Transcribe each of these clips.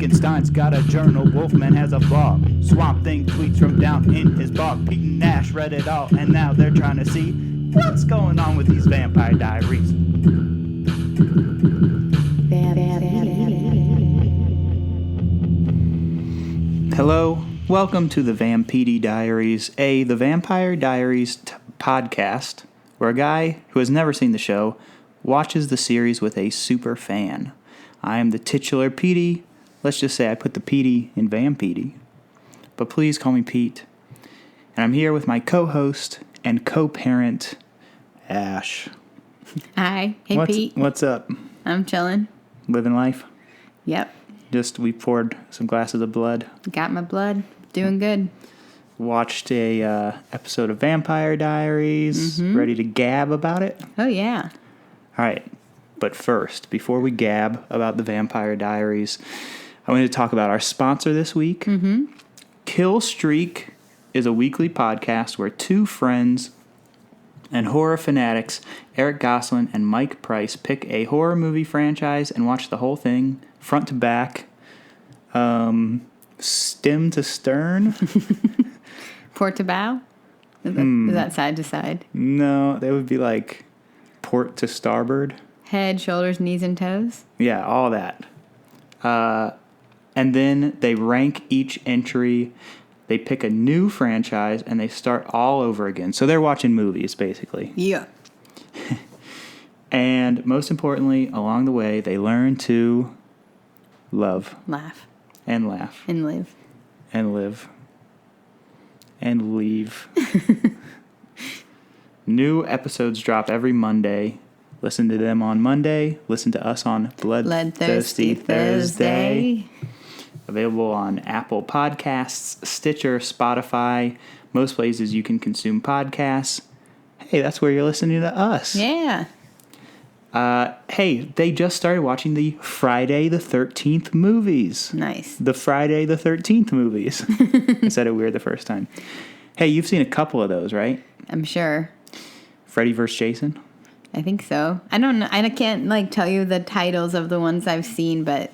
Frankenstein's got a journal, Wolfman has a vlog. Swamp Thing tweets from down in his bog. Pete and Nash read it all, and now they're trying to see what's going on with these Vampire Diaries. Hello, welcome to the Vampire Diaries, the Vampire Diaries podcast, where a guy who has never seen the show watches the series with a super fan. I am the titular Petey. Let's just say I put the Petey in Vampede. But please call me Pete. And I'm here with my co-host and co-parent, Ash. Hi. Hey, Pete. What's up? I'm chilling. Living life? Yep. We poured some glasses of blood. Got my blood. Doing good. Watched a episode of Vampire Diaries. Mm-hmm. Ready to gab about it? Oh, yeah. All right. But first, before we gab about the Vampire Diaries, I wanted to talk about our sponsor this week. Mm-hmm. Kill Streak is a weekly podcast where two friends and horror fanatics, Eric Goslin and Mike Price, pick a horror movie franchise and watch the whole thing front to back, stem to stern. Port to bow? Is that side to side? No, they would be like port to starboard. Head, shoulders, knees, and toes? Yeah, all that. And then they rank each entry. They pick a new franchise, and they start all over again. So they're watching movies, basically. Yeah. And most importantly, along the way, they learn to love. Laugh. And laugh. And live. And live. And leave. New episodes drop every Monday. Listen to them on Monday. Listen to us on Bloodthirsty Thursday. Available on Apple Podcasts, Stitcher, Spotify, most places you can consume podcasts. Hey, that's where you're listening to us. Yeah. Hey, they just started watching the Friday the 13th movies. Nice. The Friday the 13th movies. I said it weird the first time. Hey, you've seen a couple of those, right? I'm sure. Freddy V Jason? I think so. I don't know. I can't tell you the titles of the ones I've seen, but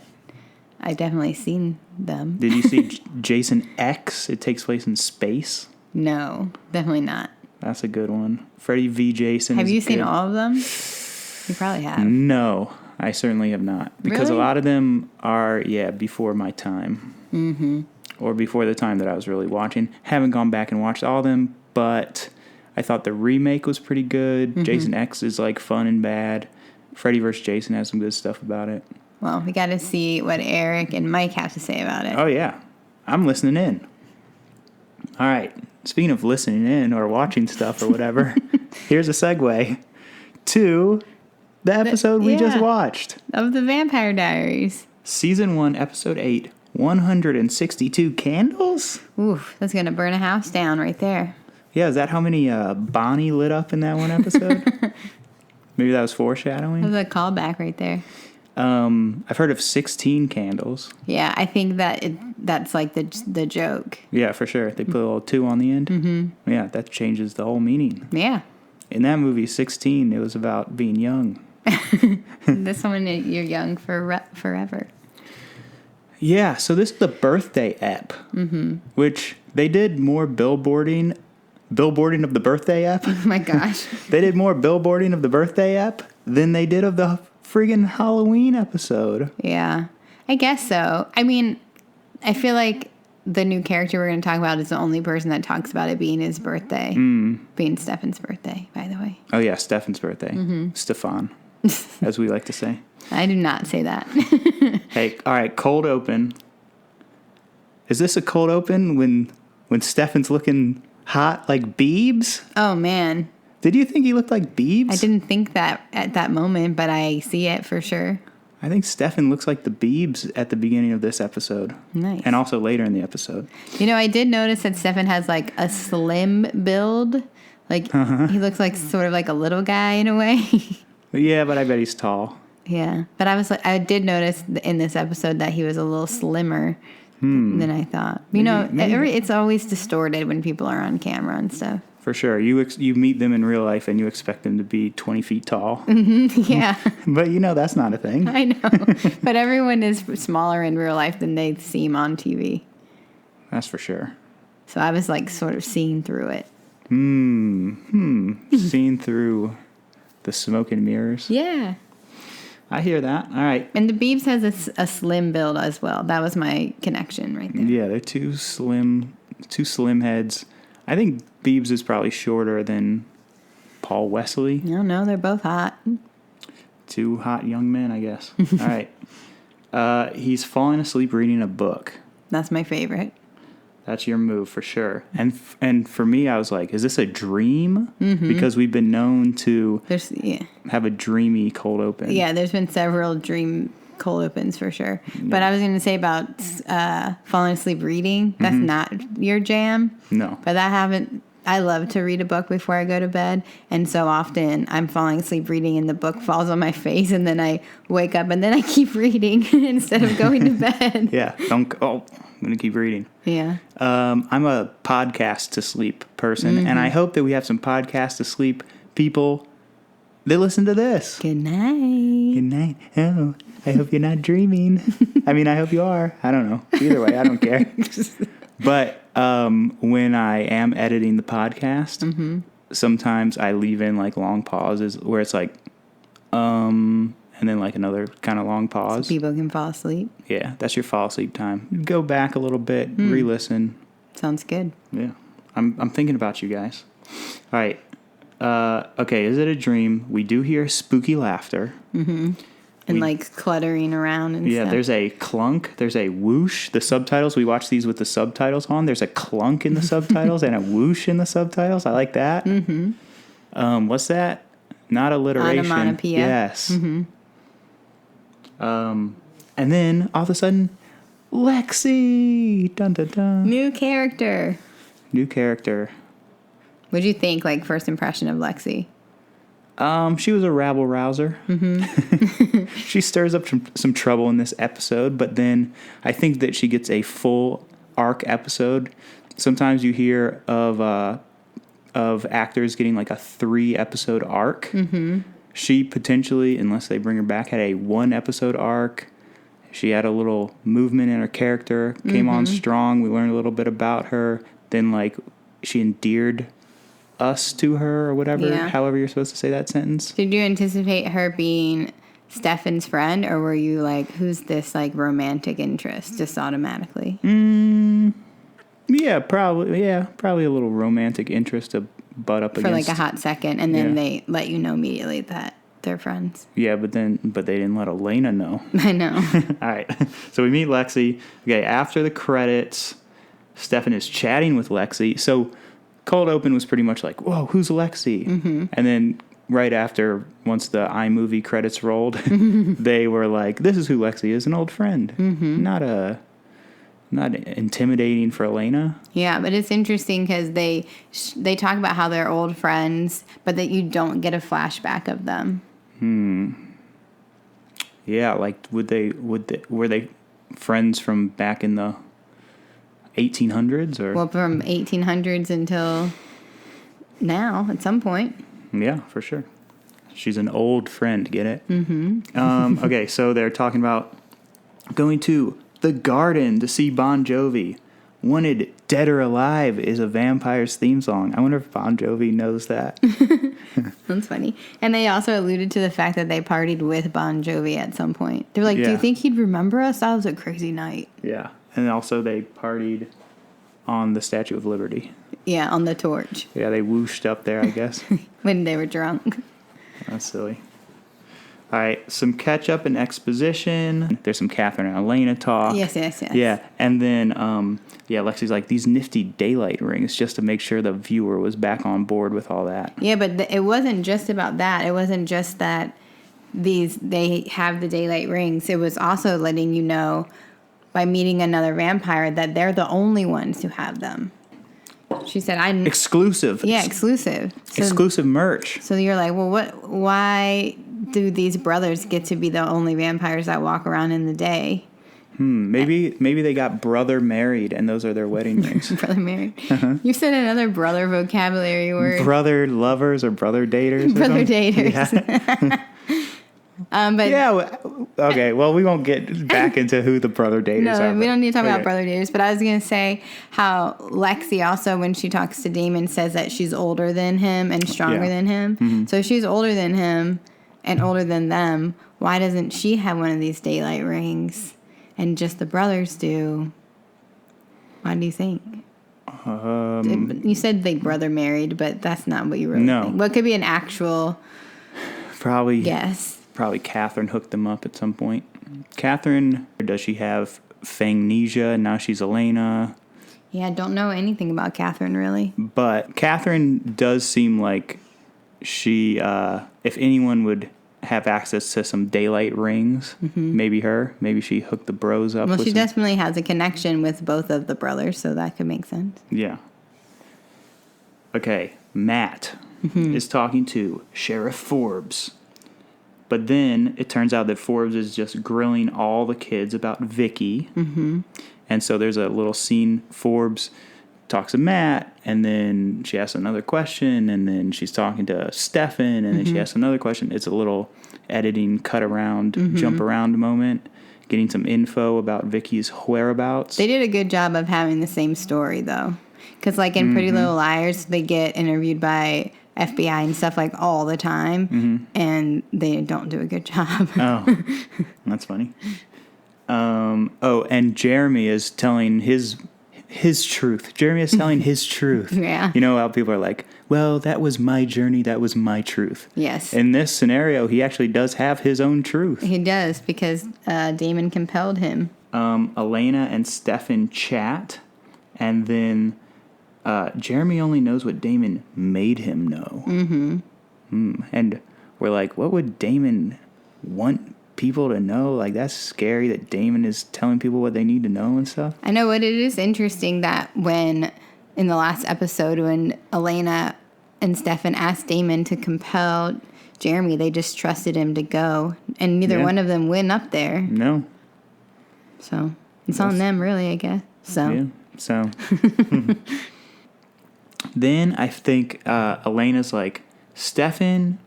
I've definitely seen them. Did you see Jason X? It takes place in space. No, definitely not. That's a good one. Freddy V Jason. Have you seen all of them? You probably have. No, I certainly have not. Because really? A lot of them are, before my time. Mm-hmm. Or before the time that I was really watching. Haven't gone back and watched all of them, but I thought the remake was pretty good. Mm-hmm. Jason X is fun and bad. Freddy vs. Jason has some good stuff about it. Well, we got to see what Eric and Mike have to say about it. Oh, yeah. I'm listening in. All right. Speaking of listening in or watching stuff or whatever, here's a segue to the episode we just watched. Of the Vampire Diaries. Season 1, Episode 8, 162 Candles? Oof, that's going to burn a house down right there. Yeah, is that how many Bonnie lit up in that one episode? Maybe that was foreshadowing? That was a callback right there. I've heard of 16 candles. Yeah, I think that's like the joke. Yeah, for sure. They put a little 2 on the end. Mm-hmm. Yeah, that changes the whole meaning. Yeah. In that movie, 16, it was about being young. This one, you're young forever. Yeah, so this is the birthday app, which they did more billboarding of the birthday app. Oh my gosh. They did more billboarding of the birthday app than they did of the friggin' Halloween episode. Yeah, I guess so. I mean, I feel like the new character we're going to talk about is the only person that talks about it being his birthday. Being Stefan's birthday, by the way. Oh, yeah, Stefan's birthday. Stefan, as we like to say. I do not say that. Hey, all right, cold open. Is this a cold open when Stefan's looking hot like Biebs? Oh, man. Did you think he looked like Biebs? I didn't think that at that moment, but I see it for sure. I think Stefan looks like the Biebs at the beginning of this episode. Nice. And also later in the episode. You know, I did notice that Stefan has a slim build. He looks like sort of like a little guy in a way. Yeah, but I bet he's tall. Yeah. But I did notice in this episode that he was a little slimmer than I thought. Maybe. It's always distorted when people are on camera and stuff. For sure. You meet them in real life and you expect them to be 20 feet tall. Yeah. But that's not a thing. I know. But everyone is smaller in real life than they seem on TV. That's for sure. So I was like sort of seeing through it. Seeing through the smoke and mirrors. Yeah. I hear that. All right. And the Biebs has a slim build as well. That was my connection right there. Yeah, they're two slim heads. I think Biebs is probably shorter than Paul Wesley. No, they're both hot. Two hot young men, I guess. All right. He's falling asleep reading a book. That's my favorite. That's your move for sure. And for me, I was like, is this a dream? Because we've been known to have a dreamy cold open. Yeah, there's been several dream cold opens for sure. Yeah. But I was going to say about falling asleep reading. That's not your jam. No. But I love to read a book before I go to bed. And so often I'm falling asleep reading and the book falls on my face and then I wake up and then I keep reading instead of going to bed. Yeah. I'm going to keep reading. Yeah. I'm a podcast to sleep person. And I hope that we have some podcast to sleep people that listen to this. Good night. Good night. Oh, I hope you're not dreaming. I mean, I hope you are. I don't know. Either way, I don't care. But when I am editing the podcast, sometimes I leave in like long pauses where it's like, and then like another kind of long pause. So people can fall asleep. Yeah, that's your fall asleep time. Go back a little bit, re-listen. Sounds good. Yeah, I'm thinking about you guys. All right. Okay, is it a dream? We do hear spooky laughter. And like cluttering around and stuff. Yeah, there's a clunk. There's a whoosh. The subtitles, we watch these with the subtitles on. There's a clunk in the subtitles and a whoosh in the subtitles. I like that. What's that? Not alliteration. Onomatopoeia. Yes. And then, all of a sudden, Lexi! Dun, dun, dun. New character. What'd you think, like, first impression of Lexi? She was a rabble rouser. She stirs up some trouble in this episode, but then I think that she gets a full arc episode. Sometimes you hear of actors getting like a 3-episode arc. She potentially, unless they bring her back, had a 1-episode arc. She had a little movement in her character, came on strong. We learned a little bit about her. Then like she endeared us to her or whatever, however you're supposed to say that sentence. Did you anticipate her being Stefan's friend, or were you like, who's this like romantic interest just automatically? Yeah, probably a little romantic interest to butt up against. For like a hot second, and then they let you know immediately that they're friends. Yeah, but they didn't let Elena know. I know. All right. So we meet Lexi. Okay, after the credits, Stefan is chatting with Lexi. So cold open was pretty much like, whoa, who's Lexi? And then right after, once the iMovie credits rolled, they were like, this is who Lexi is, an old friend. Not intimidating for Elena. Yeah, but it's interesting because they talk about how they're old friends, but that you don't get a flashback of them. Yeah, like were they friends from back in the 1800s or? Well, from 1800s until now, at some point. Yeah, for sure. She's an old friend. Get it? Okay, so they're talking about going to the garden to see Bon Jovi. Wanted Dead or Alive is a Vampire's theme song. I wonder if Bon Jovi knows that. That's funny. And they also alluded to the fact that they partied with Bon Jovi at some point. They're like, do you think he'd remember us? That was a crazy night. Yeah. And also they partied on the Statue of Liberty. Yeah, on the torch. Yeah, they whooshed up there, I guess. When they were drunk. That's silly. All right, some catch-up and exposition. There's some Catherine and Elena talk. Yes. Yeah, and then, Lexi's like, these nifty daylight rings, just to make sure the viewer was back on board with all that. Yeah, but it wasn't just about that. It wasn't just that they have the daylight rings. It was also letting you know, by meeting another vampire, that they're the only ones who have them. She said, exclusive. Yeah, exclusive. So, exclusive merch. So you're like, well, why do these brothers get to be the only vampires that walk around in the day? Maybe they got brother married and those are their wedding rings. Brother married. You said another brother vocabulary word. Brother lovers or brother daters. Brother daters. Yeah. But okay. Well, we won't get back into who the brother daters are. we don't need to talk about okay. brother daters. But I was going to say how Lexi also, when she talks to Damon, says that she's older than him and stronger than him. Mm-hmm. So if she's older than him and older than them, why doesn't she have one of these daylight rings? And just the brothers do. What do you think? You said they brother married, but that's not what you really think. What could be an actual guess? Probably Catherine hooked them up at some point. Catherine, does she have fangnesia? Now she's Elena. Yeah, I don't know anything about Catherine, really. But Catherine does seem like she, if anyone would have access to some daylight rings, maybe her. Maybe she hooked the bros up. Well, she definitely has a connection with both of the brothers, so that could make sense. Yeah. Okay, Matt is talking to Sheriff Forbes. But then it turns out that Forbes is just grilling all the kids about Vicky. Mm-hmm. And so there's a little scene. Forbes talks to Matt, and then she asks another question, and then she's talking to Stefan, and then she asks another question. It's a little editing, cut around, jump around moment, getting some info about Vicky's whereabouts. They did a good job of having the same story, though. Because, like, in Pretty Little Liars, they get interviewed by FBI and stuff, like, all the time, and they don't do a good job. Oh, that's funny. And Jeremy is telling his truth. Jeremy is telling his truth. Yeah. You know how people are like, well, that was my journey, that was my truth. Yes. In this scenario, he actually does have his own truth. He does, because Damon compelled him. Elena and Stefan chat, and then Jeremy only knows what Damon made him know. And we're like, what would Damon want people to know? Like, that's scary that Damon is telling people what they need to know and stuff. I know, but it is interesting that when, in the last episode, when Elena and Stefan asked Damon to compel Jeremy, they just trusted him to go, and neither one of them went up there. No. So, it's on them, really, I guess. So. Then I think Elena's like, Stefan,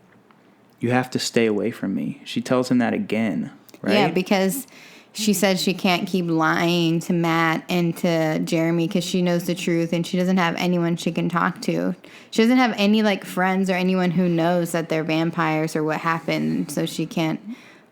you have to stay away from me. She tells him that again, right? Yeah, because she said she can't keep lying to Matt and to Jeremy because she knows the truth and she doesn't have anyone she can talk to. She doesn't have any, like, friends or anyone who knows that they're vampires or what happened, so she can't,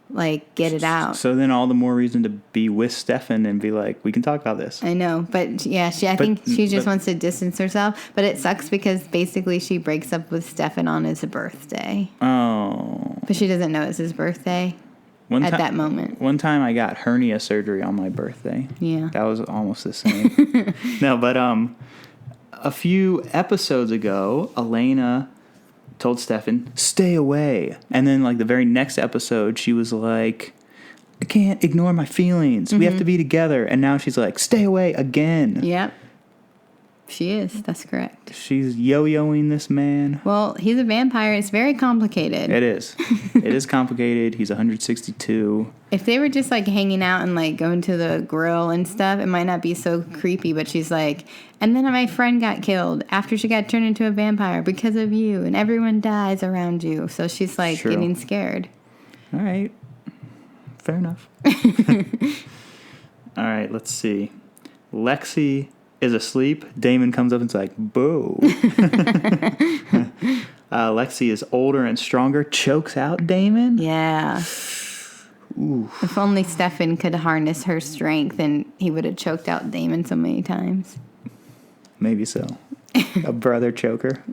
like, get it out. So then all the more reason to be with Stefan and be like, we can talk about this. I know, but yeah, I think she just wants to distance herself. But it sucks because basically she breaks up with Stefan on his birthday. Oh. But she doesn't know it's his birthday at that moment. One time I got hernia surgery on my birthday. Yeah. That was almost the same. No, but a few episodes ago, Elena told Stefan, stay away. And then, like, the very next episode, she was like, I can't ignore my feelings. We have to be together. And now she's like, stay away again. Yep. She is. That's correct. She's yo-yoing this man. Well, he's a vampire. It's very complicated. It is. It is complicated. He's 162. If they were just, like, hanging out and, like, going to the grill and stuff, it might not be so creepy. But she's like, and then my friend got killed after she got turned into a vampire because of you. And everyone dies around you. So she's, like, getting scared. All right. Fair enough. All right, let's see. Lexi is asleep. Damon comes up and's like, boo. Lexi is older and stronger, chokes out Damon. Yeah. Ooh. If only Stefan could harness her strength, and he would have choked out Damon so many times. Maybe so. A brother choker.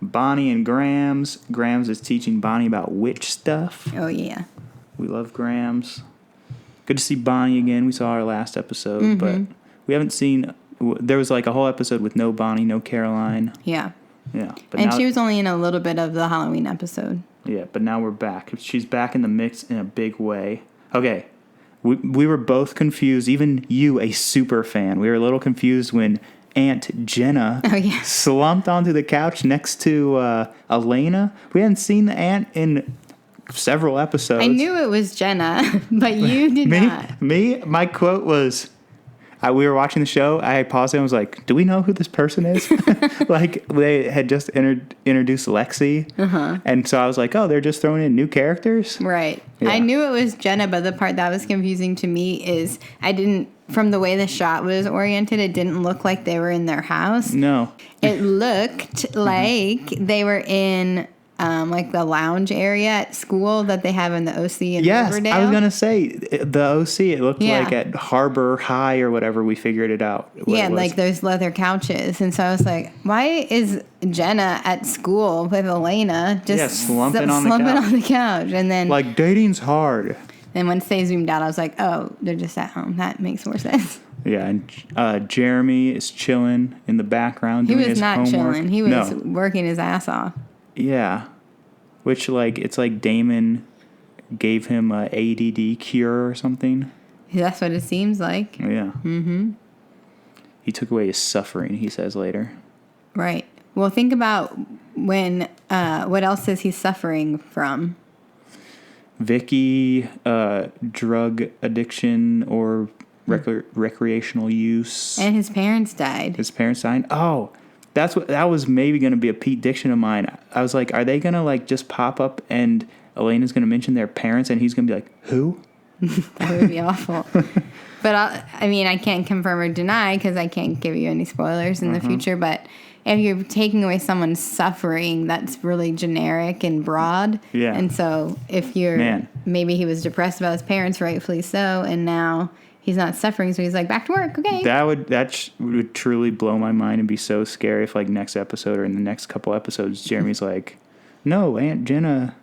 Bonnie and Grams. Grams is teaching Bonnie about witch stuff. Oh, yeah. We love Grams. Good to see Bonnie again. We saw her last episode, but we haven't seen... There was, like, a whole episode with no Bonnie, no Caroline. Yeah. Yeah. But and now, she was only in a little bit of the Halloween episode. Yeah, but now we're back. She's back in the mix in a big way. Okay. We were both confused. Even you, a super fan. We were a little confused when Aunt Jenna slumped onto the couch next to Elena. We hadn't seen the aunt in several episodes. I knew it was Jenna, but you did not. My quote was, we were watching the show. I paused it and was like, do we know who this person is? Like, they had just introduced Lexi. And so I was like, oh, they're just throwing in new characters? Right. Yeah. I knew it was Jenna, but the part that was confusing to me is from the way the shot was oriented, it didn't look like they were in their house. No. It looked like they were in... like the lounge area at school that they have in the OC in Riverdale. I was going to say, the OC, it looked like at Harbor High or whatever, we figured it out. Yeah, like those leather couches. And so I was like, why is Jenna at school with Elena just slumping on the couch? And then... like, dating's hard. And once they zoomed out, I was like, oh, they're just at home. That makes more sense. Yeah, and Jeremy is chilling in the background doing his homework. He was not chilling. He was working his ass off. Yeah. Which, like, it's like Damon gave him a ADD cure or something. That's what it seems like. Yeah. Mm-hmm. He took away his suffering, he says later. Right. Well, think about what else is he suffering from? Vicky, drug addiction or recreational use. And his parents died. Oh, that was maybe going to be a Pete-diction of mine. I was like, are they going to like just pop up and Elena's going to mention their parents and he's going to be like, who? That would be awful. But I can't confirm or deny because I can't give you any spoilers in the future. But if you're taking away someone's suffering, that's really generic and broad. Yeah. And so if maybe he was depressed about his parents, rightfully so, and now he's not suffering, so he's like, back to work, okay. That would truly blow my mind and be so scary if, like, next episode or in the next couple episodes, Jeremy's like, no, Aunt Jenna,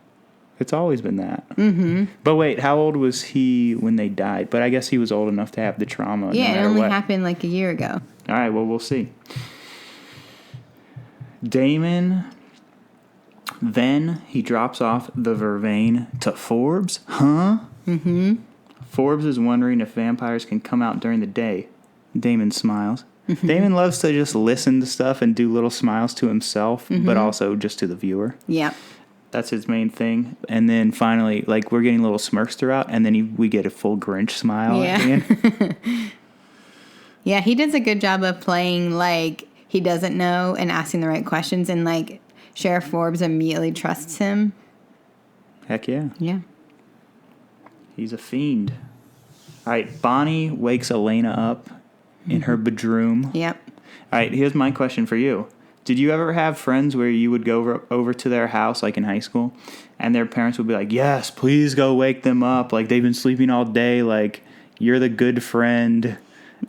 it's always been that. Mm-hmm. But wait, how old was he when they died? But I guess he was old enough to have the trauma. Yeah, it only happened like a year ago. All right, well, we'll see. Damon, then he drops off the vervain to Forbes. Huh? Mm-hmm. Forbes is wondering if vampires can come out during the day. Damon smiles. Damon loves to just listen to stuff and do little smiles to himself, but also just to the viewer. Yeah. That's his main thing. And then finally, like, we're getting little smirks throughout, and then we get a full Grinch smile at the end. Yeah, he does a good job of playing like he doesn't know and asking the right questions, and like Sheriff Forbes immediately trusts him. Heck yeah. Yeah. He's a fiend. All right, Bonnie wakes Elena up in her bedroom. Yep. All right, here's my question for you. Did you ever have friends where you would go over to their house, like in high school, and their parents would be like, yes, please go wake them up. Like, they've been sleeping all day. Like, you're the good friend.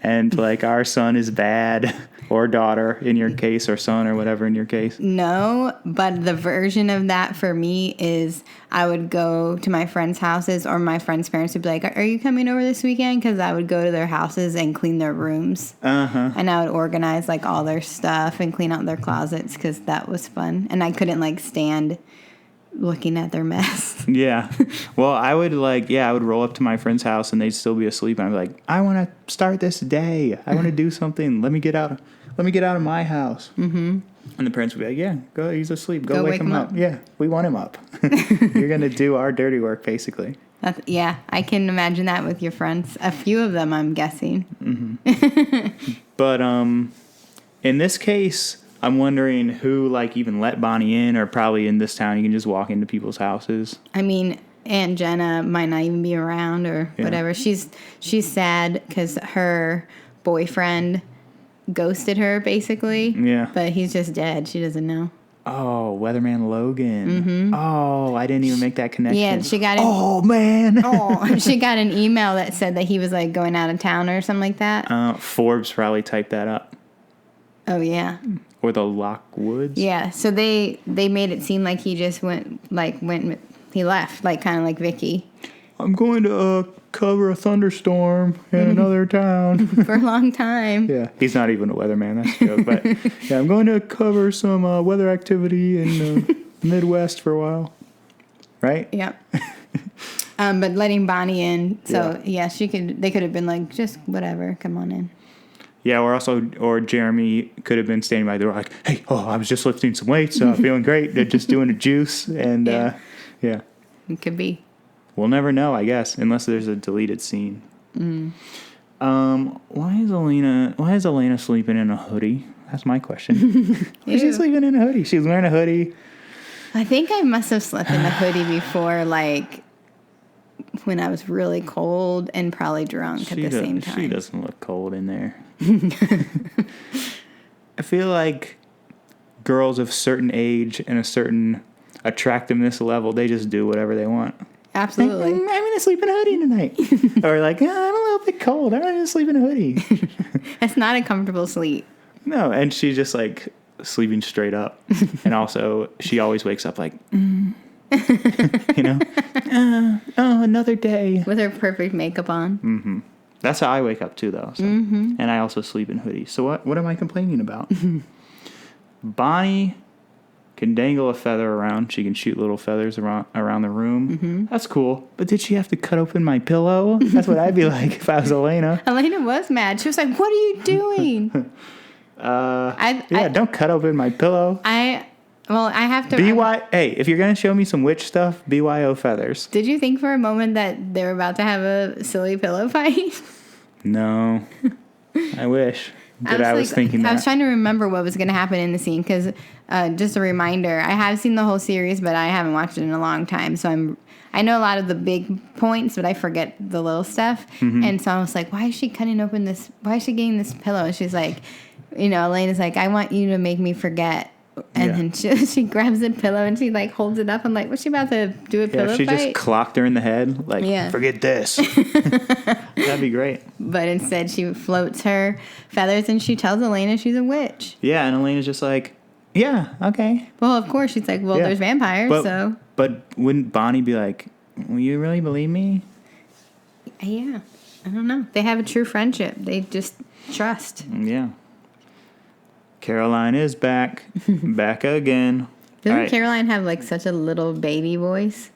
And, like, our son is bad. Or daughter, in your case, or son, or whatever in your case. No, but the version of that for me is I would go to my friends' houses, or my friends' parents would be like, are you coming over this weekend? Because I would go to their houses and clean their rooms. Uh-huh. And I would organize, like, all their stuff and clean out their closets because that was fun. And I couldn't, like, stand looking at their mess. Yeah. Well, I would roll up to my friend's house and they'd still be asleep. And I'd be like, I want to start this day. I want to do something. Let me get out of my house. Mm-hmm. And the parents would be like, yeah, go, he's asleep. Go wake him up. Yeah, we want him up. You're going to do our dirty work, basically. Yeah, I can imagine that with your friends. A few of them, I'm guessing. Mm-hmm. But in this case, I'm wondering who, like, even let Bonnie in, or probably in this town you can just walk into people's houses. I mean, Aunt Jenna might not even be around or whatever. She's sad because her boyfriend ghosted her, basically. Yeah. But he's just dead. She doesn't know. Oh, Weatherman Logan. Mm-hmm. Oh, I didn't even make that connection. Yeah, she got she got an email that said that he was, like, going out of town or something like that. Forbes probably typed that up. Oh, yeah. Or the Lockwoods. Yeah, so they made it seem like he just he left, like, kind of like Vicky. I'm going to cover a thunderstorm in another town. For a long time. Yeah, he's not even a weatherman, that's a joke. But yeah, I'm going to cover some weather activity in the Midwest for a while. Right? Yep. But letting Bonnie in, so yeah, they could have been like, just whatever, come on in. Yeah, or Jeremy could have been standing by the door like, hey, I was just lifting some weights, feeling great, just doing a juice, and yeah. It could be. We'll never know, I guess, unless there's a deleted scene. Why is Elena sleeping in a hoodie? That's my question. Why is she sleeping in a hoodie? She's wearing a hoodie. I think I must have slept in a hoodie before, like when I was really cold and probably drunk at the same time. She doesn't look cold in there. I feel like girls of certain age and a certain attractiveness level, they just do whatever they want. Absolutely. I'm going to sleep in a hoodie tonight. Or like, I'm a little bit cold. I'm going to sleep in a hoodie. It's not a comfortable sleep. No, and she's just like sleeping straight up. And also, she always wakes up like, you know, another day. With her perfect makeup on. Mm-hmm. That's how I wake up too, though. So. Mm-hmm. And I also sleep in hoodies. So what am I complaining about? Bonnie can dangle a feather around. She can shoot little feathers around the room. Mm-hmm. That's cool. But did she have to cut open my pillow? That's what I'd be like if I was Elena. Elena was mad. She was like, "What are you doing?" Don't cut open my pillow. I have to... Hey, if you're going to show me some witch stuff, BYO feathers. Did you think for a moment that they were about to have a silly pillow fight? No. I wish that I was thinking that. I was trying to remember what was going to happen in the scene because, just a reminder, I have seen the whole series, but I haven't watched it in a long time. So I know a lot of the big points, but I forget the little stuff. Mm-hmm. And so I was like, why is she cutting open this? Why is she getting this pillow? And she's like, Elena's like, I want you to make me forget. And then she grabs the pillow and she like holds it up. I'm like, was she about to do a pillow fight? She just clocked her in the head. Like, forget this. That'd be great. But instead she floats her feathers and she tells Elena she's a witch. Yeah, and Elena's just like, yeah, okay. Well, of course. She's like, there's vampires, so. But wouldn't Bonnie be like, will you really believe me? Yeah. I don't know. They have a true friendship. They just trust. Yeah. Caroline is back. Back again. Doesn't Caroline have like such a little baby voice?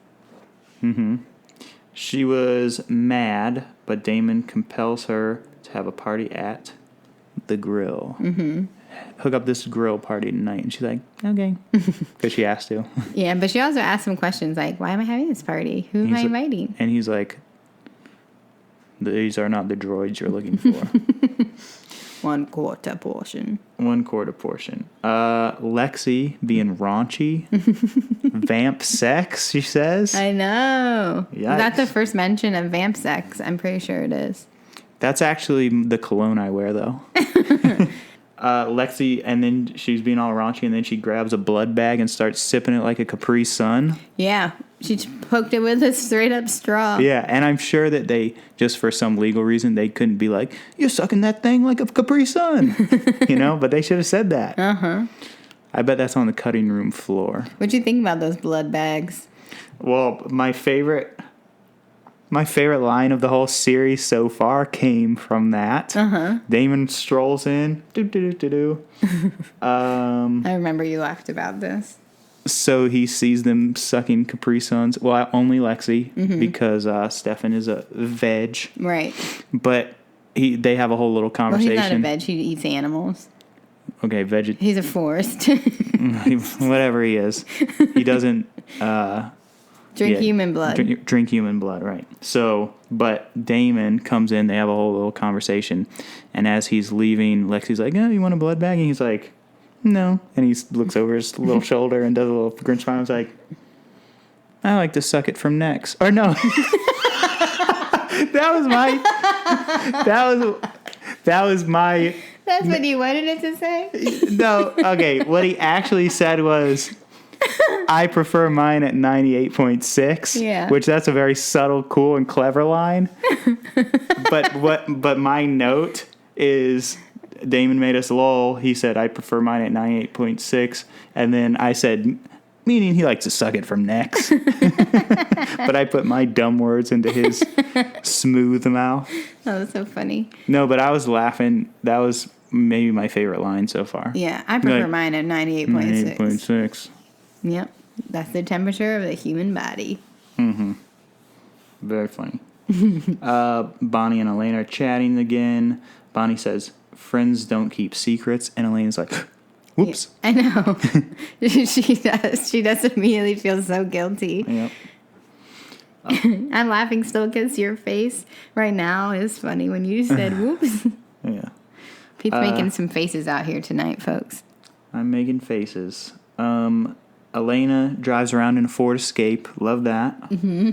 Mm-hmm. She was mad, but Damon compels her to have a party at the grill. Mm-hmm. Hook up this grill party tonight. And she's like, okay. Because she has to. Yeah, but she also asked some questions like, why am I having this party? Who am I inviting? And he's like, these are not the droids you're looking for. 1/4 portion. 1/4 portion. Lexi being raunchy. Vamp sex, she says. I know. Yikes. Is that the first mention of vamp sex? I'm pretty sure it is. That's actually the cologne I wear, though. Lexi, and then she's being all raunchy, and then she grabs a blood bag and starts sipping it like a Capri Sun. Yeah. She poked it with a straight-up straw. Yeah, and I'm sure that they, just for some legal reason, they couldn't be like, you're sucking that thing like a Capri Sun. But they should have said that. Uh-huh. I bet that's on the cutting room floor. What'd you think about those blood bags? Well, my favorite line of the whole series so far came from that. Uh-huh. Damon strolls in. I remember you laughed about this. So he sees them sucking Capri Suns. Well, only Lexi, because Stefan is a veg. Right. But they have a whole little conversation. Well, he's not a veg. He eats animals. Okay, veg. He's a forest. Whatever he is. He doesn't... Drink human blood. Drink human blood, right. So, but Damon comes in. They have a whole little conversation. And as he's leaving, Lexi's like, oh, you want a blood bag? And he's like... No. And he looks over his little shoulder and does a little grin smile. He's like, I like to suck it from necks. Or no. That was my... That's what you wanted it to say? No. Okay. What he actually said was, I prefer mine at 98.6. Yeah. Which that's a very subtle, cool, and clever line. But my note is... Damon made us lol. He said, I prefer mine at 98.6. And then I said, meaning he likes to suck it from necks. But I put my dumb words into his smooth mouth. That was so funny. No, but I was laughing. That was maybe my favorite line so far. Yeah, I prefer mine at 98.6. 98.6. Yep. That's the temperature of the human body. Mm-hmm. Very funny. Bonnie and Elena are chatting again. Bonnie says, friends don't keep secrets, and Elena's like, whoops. Yeah, I know. She does. She does immediately feel so guilty. Yep. I'm laughing still because your face right now is funny when you said whoops. Yeah. Pete's making some faces out here tonight, folks. I'm making faces. Elena drives around in a Ford Escape. Love that. Mm-hmm.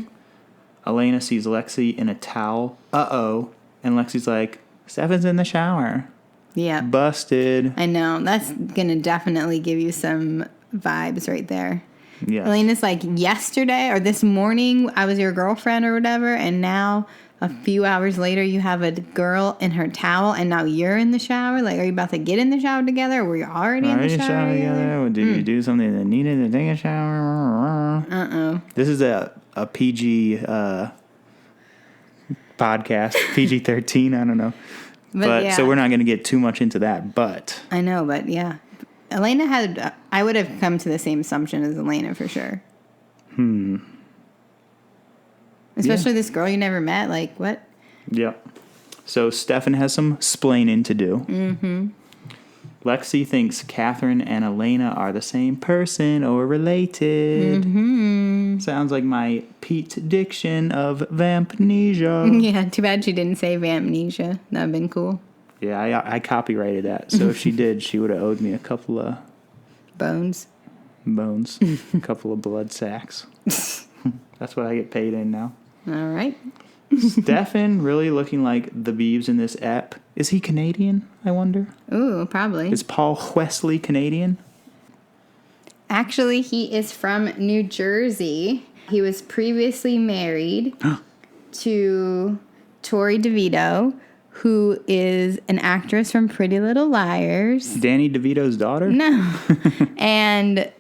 Elena sees Lexi in a towel. Uh-oh. And Lexi's like, Stefan's in the shower. Yeah. Busted. I know. That's going to definitely give you some vibes right there. Yes. Elena's like, yesterday or this morning, I was your girlfriend or whatever, and now a few hours later, you have a girl in her towel, and now you're in the shower? Like, are you about to get in the shower together, or were you already in the shower together? Did you do something that needed to take a shower? Uh-oh. This is a PG podcast, PG-13, I don't know. But yeah. So we're not going to get too much into that, but... I know, but yeah. Elena had... I would have come to the same assumption as Elena for sure. Especially this girl you never met. Like, what? Yep. So Stefan has some splaining to do. Mm-hmm. Lexi thinks Catherine and Elena are the same person or related. Mm-hmm. Sounds like my Pete-diction of Vampnesia. Yeah, too bad she didn't say Vampnesia. That would have been cool. Yeah, I copyrighted that. So if she did, she would have owed me a couple of... Bones. A couple of blood sacks. That's what I get paid in now. All right. Stefan really looking like the Beebs in this ep. Is he Canadian, I wonder? Ooh, probably. Is Paul Wesley Canadian? Actually, he is from New Jersey. He was previously married to Tori DeVito, who is an actress from Pretty Little Liars. Danny DeVito's daughter? No. And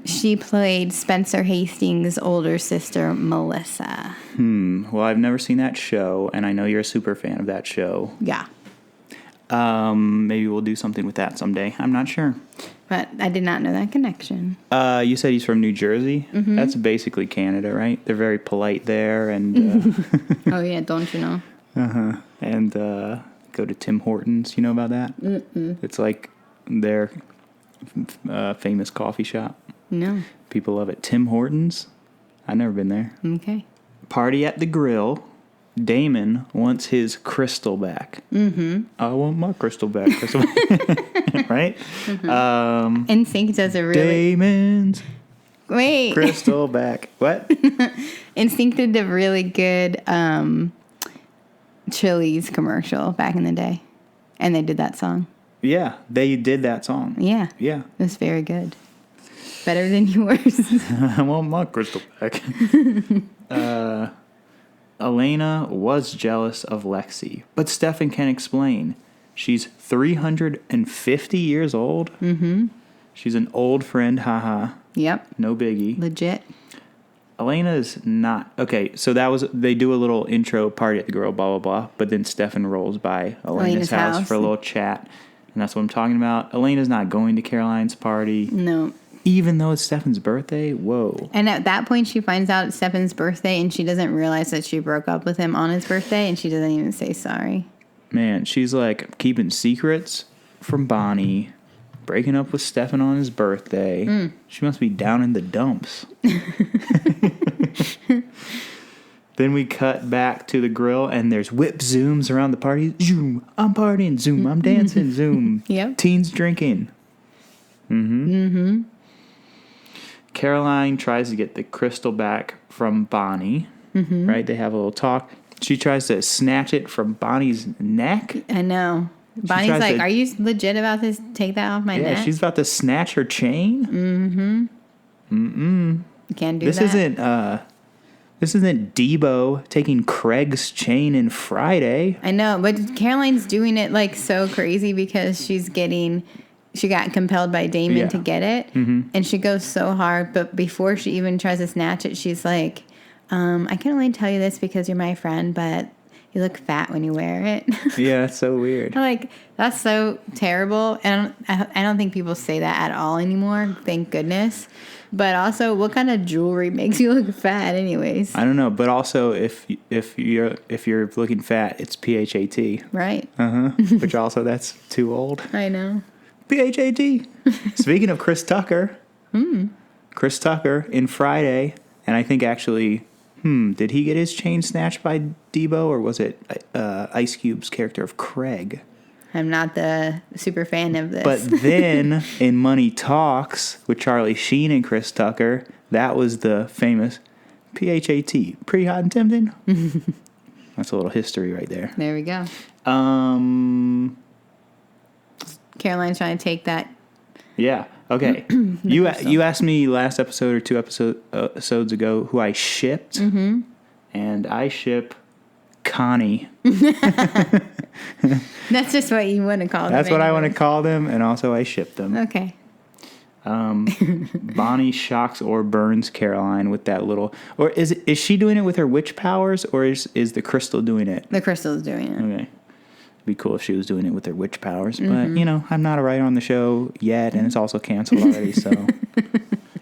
she played Spencer Hastings' older sister, Melissa. Well, I've never seen that show, and I know you're a super fan of that show. Yeah. Maybe we'll do something with that someday. I'm not sure. But I did not know that connection. You said he's from New Jersey? Mm-hmm. That's basically Canada, right? They're very polite there, and... Oh, yeah, don't you know? Uh-huh. And go to Tim Hortons. You know about that? Mm-mm. It's like their famous coffee shop. No. People love it. Tim Hortons? I've never been there. Okay. Party at the grill. Damon wants his crystal back. Mm-hmm. I want my crystal back. Right? Mm-hmm. NSYNC does a really... Damon's Wait. crystal back. What? NSYNC did a really good Chili's commercial back in the day. And they did that song. Yeah, they did that song. Yeah. Yeah. It was very good. Better than yours. I want my crystal back. Elena was jealous of Lexi, but Stefan can explain. She's 350 years old. Mm-hmm. She's an old friend, haha. Yep. No biggie. Legit. Elena's not. Okay, so they do a little intro party at the girl, blah, blah, blah, but then Stefan rolls by Elena's house for a little chat, and that's what I'm talking about. Elena's not going to Caroline's party. No. Even though it's Stefan's birthday? Whoa. And at that point, she finds out it's Stefan's birthday, and she doesn't realize that she broke up with him on his birthday, and she doesn't even say sorry. Man, she's like keeping secrets from Bonnie, breaking up with Stefan on his birthday. She must be down in the dumps. Then we cut back to the grill, and there's whip zooms around the party. Zoom, I'm partying. Zoom, I'm dancing. Zoom. Yep. Teens drinking. Caroline tries to get the crystal back from Bonnie. Right? They have a little talk. She tries to snatch it from Bonnie's neck. I know. Bonnie's like, are you legit about this? Take that off my neck? Yeah, she's about to snatch her chain. You can't do that. This isn't Debo taking Craig's chain in Friday. I know, but Caroline's doing it like so crazy because she got compelled by Damon to get it. And she goes so hard, but before she even tries to snatch it, she's like, I can only tell you this because you're my friend, but you look fat when you wear it. Yeah, it's so weird. I'm like, that's so terrible. And I don't think people say that at all anymore. Thank goodness. But also, what kind of jewelry makes you look fat, anyways? I don't know, but also if you're looking fat, it's PHAT. Right. Which also that's too old. I know. PHAT. Speaking of Chris Tucker, Chris Tucker in Friday, and I think actually Did he get his chain snatched by Debo, or was it Ice Cube's character of Craig? I'm not the super fan of this. But then in Money Talks with Charlie Sheen and Chris Tucker, that was the famous PHAT, pretty hot and tempting. That's a little history right there. There we go. Caroline's trying to take that. Yeah. Okay. You asked me last episode or two episodes ago who I shipped, and I ship Connie. That's just what you want to call them. That's what I want to call them, and also I ship them. Okay. Bonnie shocks or burns Caroline with that little... Or is she doing it with her witch powers, or is the crystal doing it? The crystal's doing it. Okay. It'd be cool if she was doing it with her witch powers. But, I'm not a writer on the show yet, and it's also canceled already, so...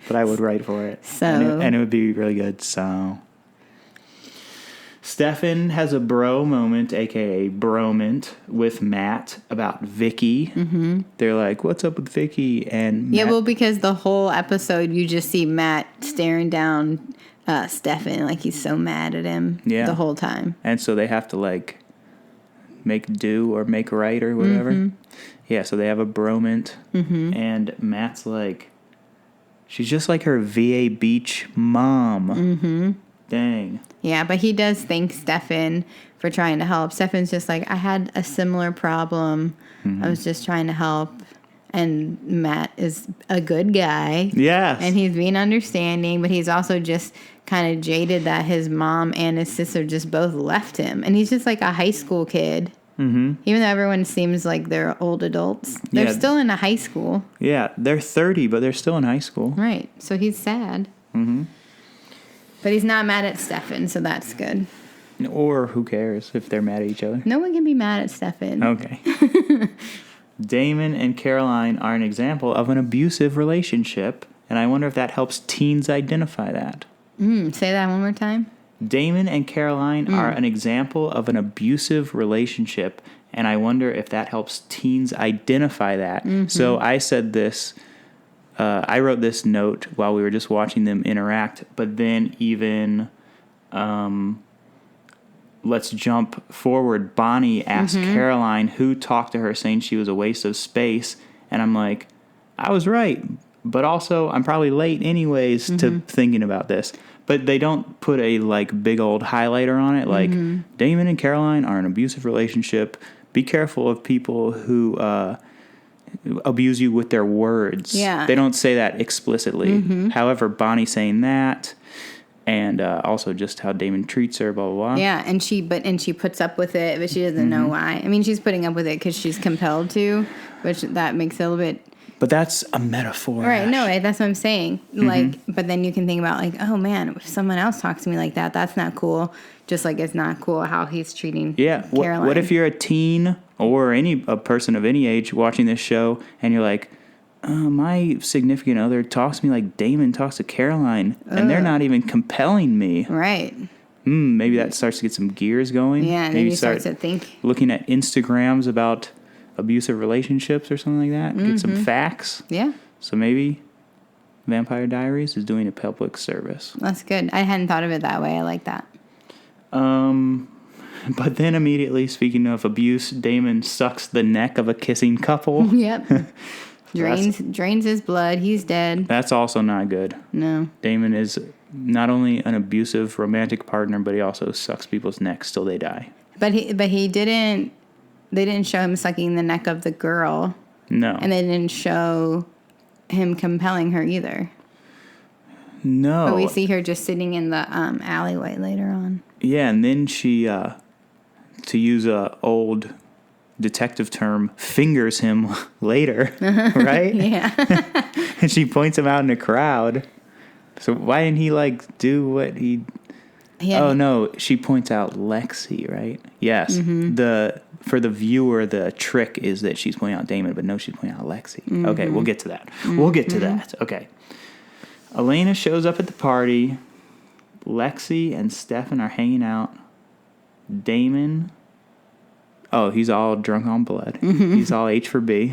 But I would write for it. And it would be really good, so... Stefan has a bro moment, a.k.a. bromant, with Matt about Vicky. They're like, what's up with Vicky? And Matt, because the whole episode, you just see Matt staring down Stefan like he's so mad at him the whole time. And so they have to, like, make do or make right or whatever. Yeah, so they have a bromant. And Matt's like, she's just like her VA Beach mom. Dang. Yeah, but he does thank Stefan for trying to help. Stefan's just like, I had a similar problem. I was just trying to help. And Matt is a good guy. Yes. And he's being understanding, but he's also just kind of jaded that his mom and his sister just both left him. And he's just like a high school kid. Even though everyone seems like they're old adults. They're still in a high school. Yeah, they're 30, but they're still in high school. Right. So he's sad. But he's not mad at Stefan, so that's good. Or who cares if they're mad at each other? No one can be mad at Stefan. Okay. Damon and Caroline are an example of an abusive relationship, and I wonder if that helps teens identify that. Say that one more time. Damon and Caroline are an example of an abusive relationship, and I wonder if that helps teens identify that. So I said this... I wrote this note while we were just watching them interact, but then even, let's jump forward. Bonnie asked Caroline who talked to her saying she was a waste of space, and I'm like, I was right, but also I'm probably late anyways to thinking about this. But they don't put a, like, big old highlighter on it, like, Damon and Caroline are an abusive relationship. Be careful of people who... abuse you with their words. Yeah. They don't say that explicitly. However, Bonnie saying that, and also just how Damon treats her, blah, blah, blah. Yeah, and she puts up with it, but she doesn't know why. I mean, she's putting up with it because she's compelled to, which that makes it a little bit... But that's a metaphor. Right, no, that's what I'm saying. Like, but then you can think about, like, oh, man, if someone else talks to me like that, that's not cool. Just like it's not cool how he's treating Caroline. What if you're a teen or a person of any age watching this show and you're like, my significant other talks to me like Damon talks to Caroline, and they're not even compelling me. Right. Maybe that starts to get some gears going. Yeah, and maybe then you start to think. Looking at Instagrams about abusive relationships or something like that. Get some facts. Yeah. So maybe Vampire Diaries is doing a public service. That's good. I hadn't thought of it that way. I like that. But then immediately, speaking of abuse, Damon sucks the neck of a kissing couple. Yep. Drains his blood. He's dead. That's also not good. No. Damon is not only an abusive romantic partner, but he also sucks people's necks till they die. But he didn't. They didn't show him sucking the neck of the girl. No. And they didn't show him compelling her either. No. But we see her just sitting in the alleyway later on. Yeah, and then she, to use a old detective term, fingers him later, right? Yeah. And she points him out in a crowd. So why didn't he, like, do what he... Oh, no, she points out Lexi, right? Yes. For the viewer, the trick is that she's pointing out Damon, but no, she's pointing out Lexi. Okay, we'll get to that. We'll get to that. Okay. Elena shows up at the party. Lexi and Stefan are hanging out. Damon... Oh, he's all drunk on blood. He's all H for B.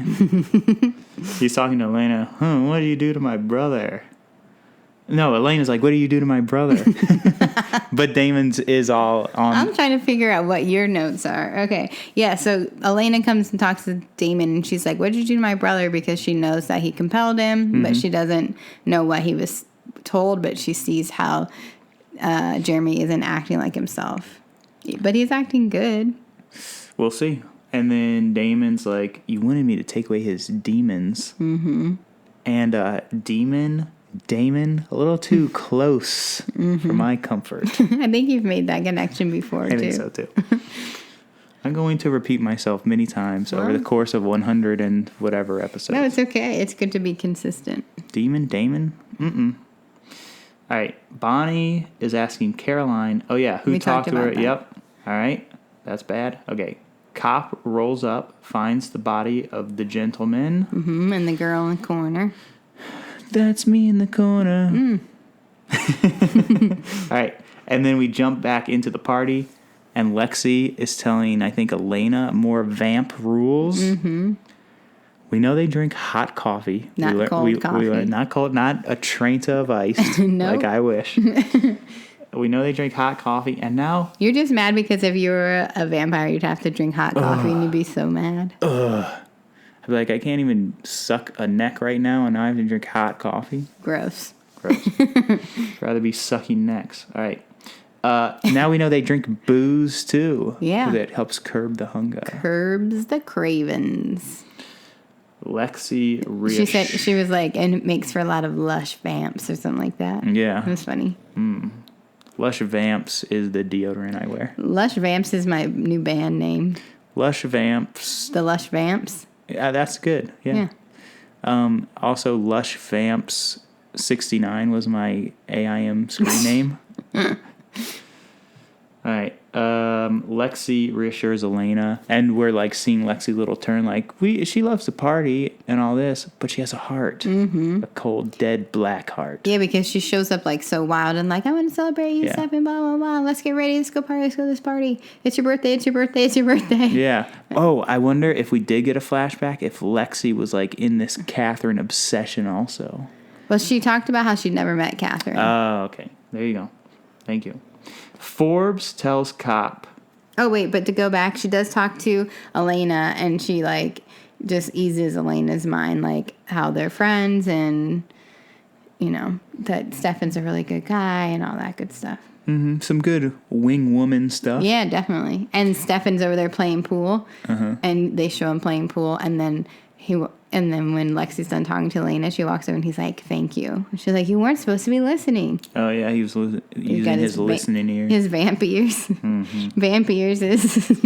He's talking to Elena. What do you do to my brother? No, Elena's like, what do you do to my brother? But Damon's is all on. I'm trying to figure out what your notes are. Okay. Yeah, so Elena comes and talks to Damon, and she's like, what did you do to my brother? Because she knows that he compelled him, but she doesn't know what he was told, but she sees how Jeremy isn't acting like himself. But he's acting good. We'll see. And then Damon's like, you wanted me to take away his demons. Mm-hmm. And Damon, a little too close for my comfort. I think you've made that connection before, too. I think so, too. I'm going to repeat myself many times over the course of 100 and whatever episodes. No, it's okay. It's good to be consistent. Damon? Mm-mm. All right. Bonnie is asking Caroline, oh, yeah, who talked to her? That. Yep. All right. That's bad. Okay. Cop rolls up, finds the body of the gentleman. Mm-hmm, and the girl in the corner. That's me in the corner. All right. And then we jump back into the party, and Lexi is telling, I think, Elena more vamp rules. Mm-hmm. We know they drink hot coffee. Not cold coffee. Not cold, not a Trenta of ice, like I wish. We know they drink hot coffee, and now... You're just mad because if you were a vampire, you'd have to drink hot coffee, and you'd be so mad. I'd be like, I can't even suck a neck right now, and now I have to drink hot coffee. Gross. I'd rather be sucking necks. All right. Now we know they drink booze, too. Yeah. That helps curb the hunger. Curbs the cravens. Lexi She said, she was like, and it makes for a lot of lush vamps or something like that. Yeah. It was funny. Lush Vamps is the deodorant I wear. Lush Vamps is my new band name. Lush Vamps. The Lush Vamps. Yeah, that's good. Yeah. Also, Lush Vamps 69 was my AIM screen name. All right. Lexi reassures Elena, and we're like seeing Lexi little turn, like she loves to party and all this, but she has a heart, a cold, dead black heart. Yeah, because she shows up like so wild and like, I want to celebrate you, Stephen, blah blah blah. Let's get ready. Let's go party. Let's go to this party. It's your birthday. It's your birthday. It's your birthday. Yeah. Oh, I wonder if we did get a flashback if Lexi was like in this Catherine obsession also. Well, she talked about how she'd never met Catherine. Oh, okay. There you go. Thank you. Forbes tells Cop. Oh, wait, but to go back, she does talk to Elena, and she, like, just eases Elena's mind, like, how they're friends and, you know, that Stefan's a really good guy and all that good stuff. Mm-hmm. Some good wing woman stuff. Yeah, definitely. And Stefan's over there playing pool, and they show him playing pool, and then when Lexi's done talking to Elena, she walks over and he's like, thank you. She's like, you weren't supposed to be listening. Oh, yeah, he was using his listening ears. His vamp ears. Mm-hmm. Vamp ears is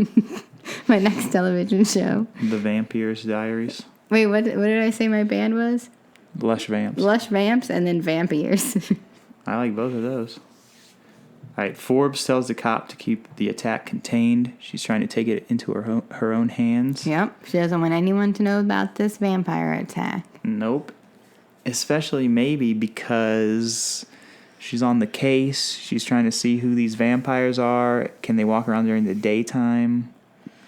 my next television show. The Vampire Diaries. Wait, what did I say my band was? Lush Vamps. Lush Vamps and then Vamp Ears. I like both of those. All right, Forbes tells the cop to keep the attack contained. She's trying to take it into her own hands. Yep. She doesn't want anyone to know about this vampire attack. Nope. Especially maybe because she's on the case. She's trying to see who these vampires are. Can they walk around during the daytime?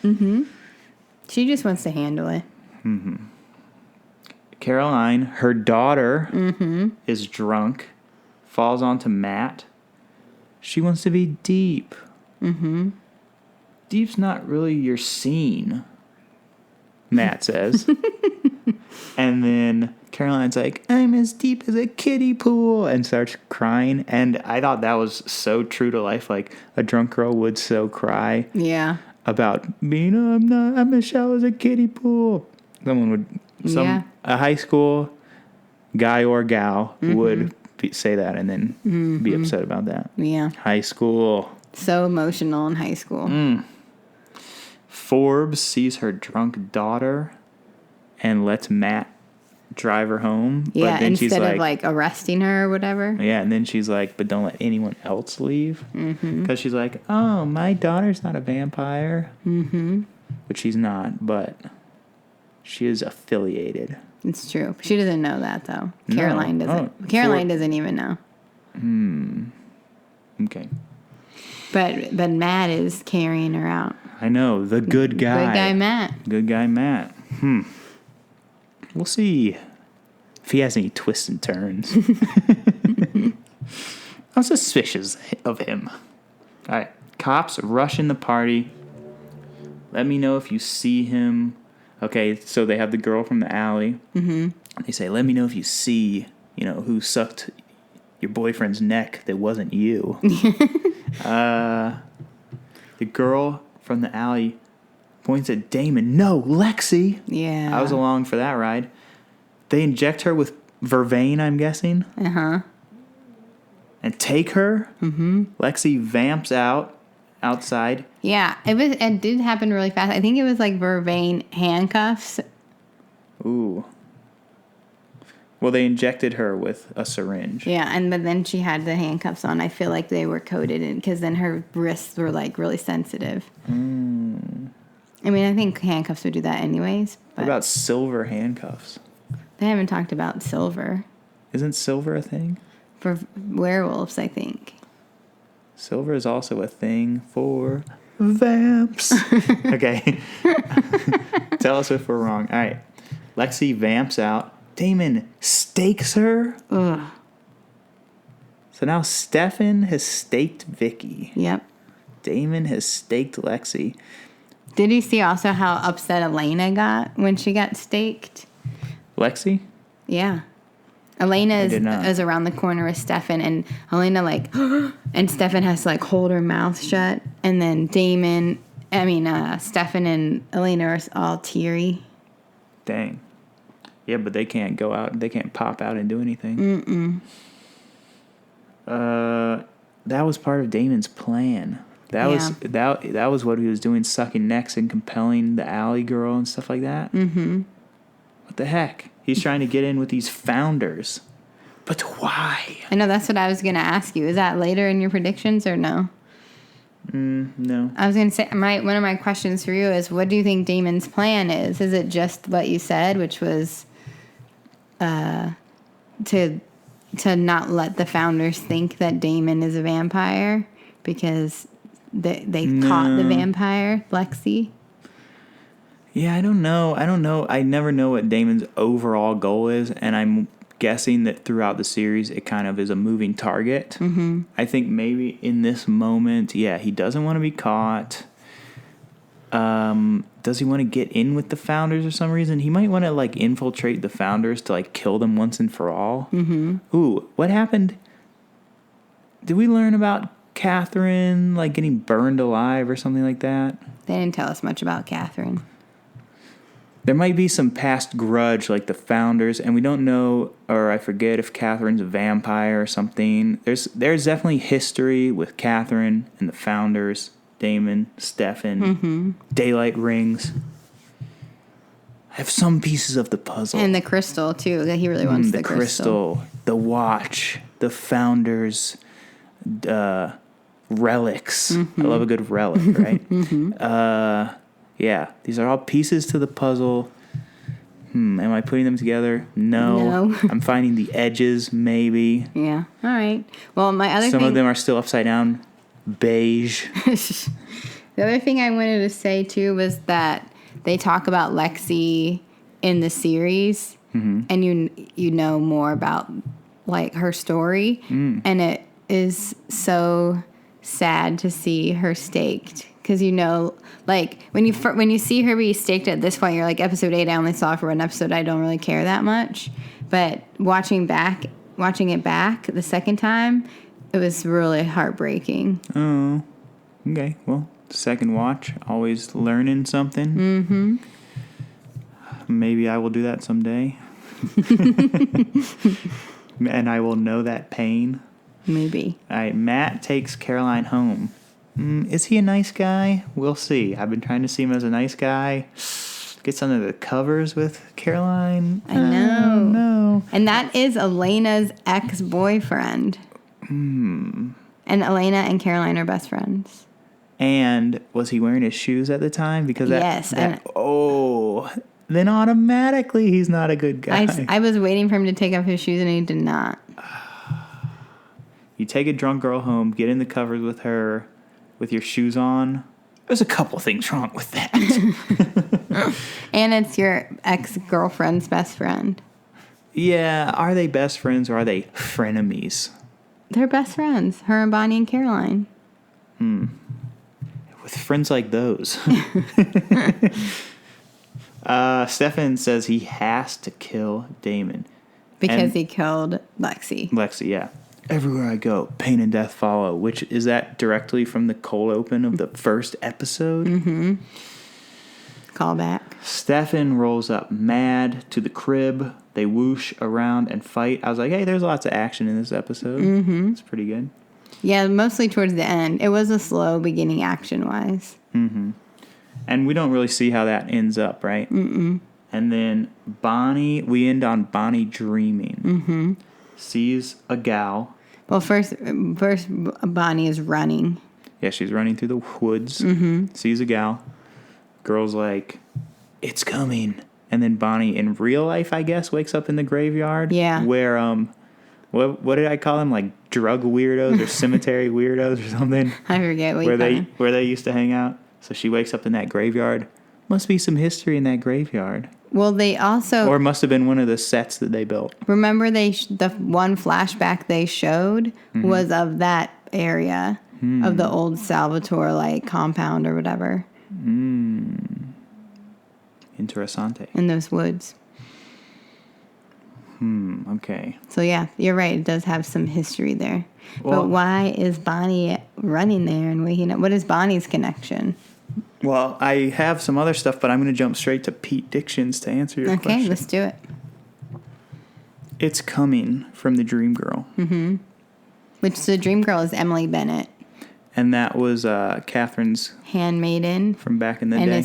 Mm-hmm. She just wants to handle it. Mm-hmm. Caroline, her daughter, is drunk, falls onto Matt. She wants to be deep. Mm-hmm. Deep's not really your scene, Matt says. And then Caroline's like, I'm as deep as a kiddie pool, and starts crying. And I thought that was so true to life. Like, a drunk girl would so cry. Yeah. About being, I'm as shallow as a kiddie pool. A high school guy or gal would say that and then be upset about that. Yeah. High school. So emotional in high school. Forbes sees her drunk daughter and lets Matt drive her home. Yeah, but then instead of like arresting her or whatever. Yeah, and then she's like, but don't let anyone else leave. Because she's like, oh, my daughter's not a vampire. Which she's not, but she is affiliated. It's true. She doesn't know that, though. No. Caroline doesn't. Caroline doesn't even know. Okay. But Matt is carrying her out. I know. The good guy. Good guy Matt. Good guy Matt. We'll see if he has any twists and turns. I'm suspicious of him. All right. Cops rush in the party. Let me know if you see him. Okay, so they have the girl from the alley. Mm-hmm. They say, let me know if you see, who sucked your boyfriend's neck that wasn't you. The girl from the alley points at Damon. No, Lexi. Yeah. I was along for that ride. They inject her with vervain, I'm guessing. Uh-huh. And take her. Mm-hmm. Lexi vamps outside. Yeah, it did happen really fast. I think it was like vervain handcuffs. Ooh. Well, they injected her with a syringe. Yeah, but then she had the handcuffs on. I feel like they were coated in because then her wrists were like really sensitive. Mm. I mean, I think handcuffs would do that anyways. But what about silver handcuffs? They haven't talked about silver. Isn't silver a thing? For werewolves, I think. Silver is also a thing for vamps. Okay. Tell us if we're wrong. All right. Lexi vamps out. Damon stakes her. Ugh. So now Stefan has staked Vicky. Yep. Damon has staked Lexi. Did you see also how upset Elena got when she got staked? Lexi? Yeah. Elena is around the corner with Stefan, and Elena and Stefan has to hold her mouth shut, and then Stefan and Elena are all teary. Dang. Yeah, but they can't go out. They can't pop out and do anything. That was part of Damon's plan. That was what he was doing, sucking necks and compelling the alley girl and stuff like that. Mm-hmm. What the heck? He's trying to get in with these founders. But why? I know, that's what I was going to ask you. Is that later in your predictions or no? No. I was going to say, one of my questions for you is, what do you think Damon's plan is? Is it just what you said, which was to not let the founders think that Damon is a vampire because they caught the vampire, Lexi? Yeah, I don't know. I never know what Damon's overall goal is, and I'm guessing that throughout the series it kind of is a moving target. Mm-hmm. I think maybe in this moment, he doesn't want to be caught. Does he want to get in with the founders for some reason? He might want to infiltrate the founders to kill them once and for all. Mm-hmm. Ooh, what happened? Did we learn about Catherine getting burned alive or something like that? They didn't tell us much about Catherine. There might be some past grudge like the founders, and we don't know, or I forget if Catherine's a vampire or something. There's definitely history with Catherine and the founders, Damon, Stefan, daylight rings. I have some pieces of the puzzle. And the crystal, too. He really wants the crystal. The watch, the founders, relics. Mm-hmm. I love a good relic, right? Mm-hmm. Yeah, these are all pieces to the puzzle. Am I putting them together? No. I'm finding the edges, maybe. Yeah, all right. Well, Some of them are still upside down, beige. The other thing I wanted to say, too, was that they talk about Lexi in the series, and you know more about, her story, and it is so sad to see her staked. Because when you see her be staked at this point, you're like, episode 8, I only saw it for one episode. I don't really care that much. But watching it back the second time, it was really heartbreaking. Oh, okay. Well, second watch, always learning something. Mm-hmm. Maybe I will do that someday. And I will know that pain. Maybe. All right, Matt takes Caroline home. Is he a nice guy? We'll see. I've been trying to see him as a nice guy. Gets under the covers with Caroline. I know. No. And that is Elena's ex-boyfriend. And Elena and Caroline are best friends. And was he wearing his shoes at the time? Because yes. Then automatically he's not a good guy. I was waiting for him to take off his shoes and he did not. You take a drunk girl home, get in the covers with her, with your shoes on. There's a couple things wrong with that. And it's your ex-girlfriend's best friend. Yeah, are they best friends or are they frenemies? They're best friends. Her and Bonnie and Caroline. With friends like those. Stefan says he has to kill Damon. Because he killed Lexi. Lexi, yeah. Everywhere I go, pain and death follow. Which, is that directly from the cold open of the first episode? Mm-hmm. Call back. Stefan rolls up mad to the crib. They whoosh around and fight. I was like, hey, there's lots of action in this episode. Mm-hmm. It's pretty good. Yeah, mostly towards the end. It was a slow beginning action-wise. Mm-hmm. And we don't really see how that ends up, right? Mm-mm. And then Bonnie, we end on Bonnie dreaming. Mm-hmm. Sees a gal. Well, first Bonnie is running. Yeah, she's running through the woods. Mm-hmm. Sees a gal. Girl's like, it's coming. And then Bonnie, in real life, I guess, wakes up in the graveyard. Yeah. Where, what did I call them? Like drug weirdos or cemetery weirdos or something? I forget what where they used to hang out. So she wakes up in that graveyard. Must be some history in that graveyard. Well, they also... Or it must have been one of the sets that they built. Remember the one flashback they showed was of that area, of the old Salvatore, like, compound or whatever. Interessante. In those woods. Okay. So, yeah, you're right. It does have some history there. Well, but why is Bonnie running there and waking up? What is Bonnie's connection? Well, I have some other stuff, but I'm going to jump straight to Pete-dictions to answer your question. Okay, let's do it. It's coming from the Dream Girl. Mm-hmm. Which the Dream Girl is Emily Bennett. And that was Catherine's handmaiden from back in the day.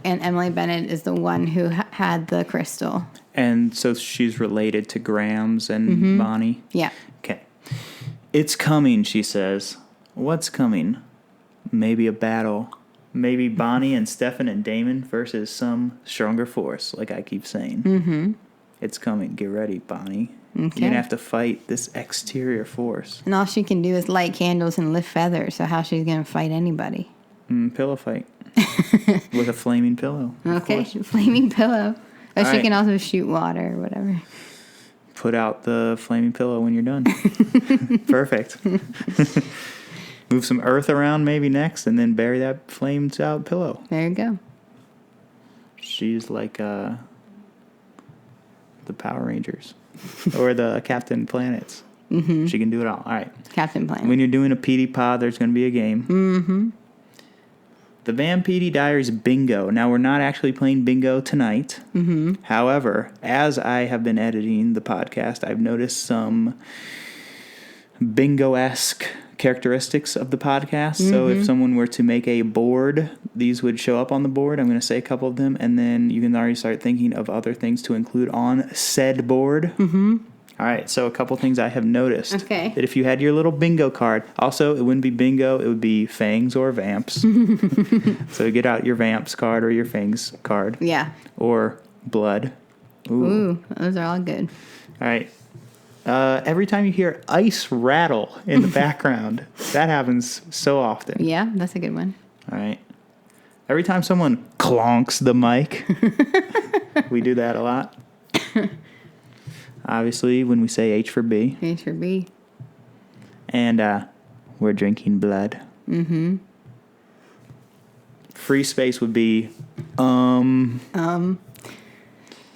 And Emily Bennett is the one who had the crystal. And so she's related to Grams and Bonnie. Yeah. Okay. It's coming, she says. What's coming? Maybe a battle. Maybe Bonnie and Stefan and Damon versus some stronger force, like I keep saying. Mm-hmm. It's coming. Get ready, Bonnie. Okay. You're going to have to fight this exterior force. And all she can do is light candles and lift feathers, so how's she going to fight anybody? Pillow fight. With a flaming pillow. Okay, flaming pillow. Or she right. can also shoot water or whatever. Put out the flaming pillow when you're done. Perfect. Move some earth around maybe next, and then bury that flamed out pillow. There you go. She's like the Power Rangers. Or the Captain Planets. Mm-hmm. She can do it all. All right. Captain Planet. When you're doing a PD pod, there's going to be a game. Mm-hmm. The Vampire Diaries bingo. Now, we're not actually playing bingo tonight. Mm-hmm. However, as I have been editing the podcast, I've noticed some bingo-esque characteristics of the podcast. Mm-hmm. So if someone were to make a board, these would show up on the board. I'm going to say a couple of them, and then you can already start thinking of other things to include on said board. Mm-hmm. All right, so a couple things I have noticed. Okay. That if you had your little bingo card, also it wouldn't be bingo, it would be fangs or vamps. So get out your vamps card or your fangs card. Yeah. Or blood. Ooh, those are all good. All right. Every time you hear ice rattle in the background, that happens so often. Yeah, that's a good one. All right. Every time someone clonks the mic, we do that a lot. Obviously, when we say H for B. H for B. And we're drinking blood. Mm-hmm. Free space would be, how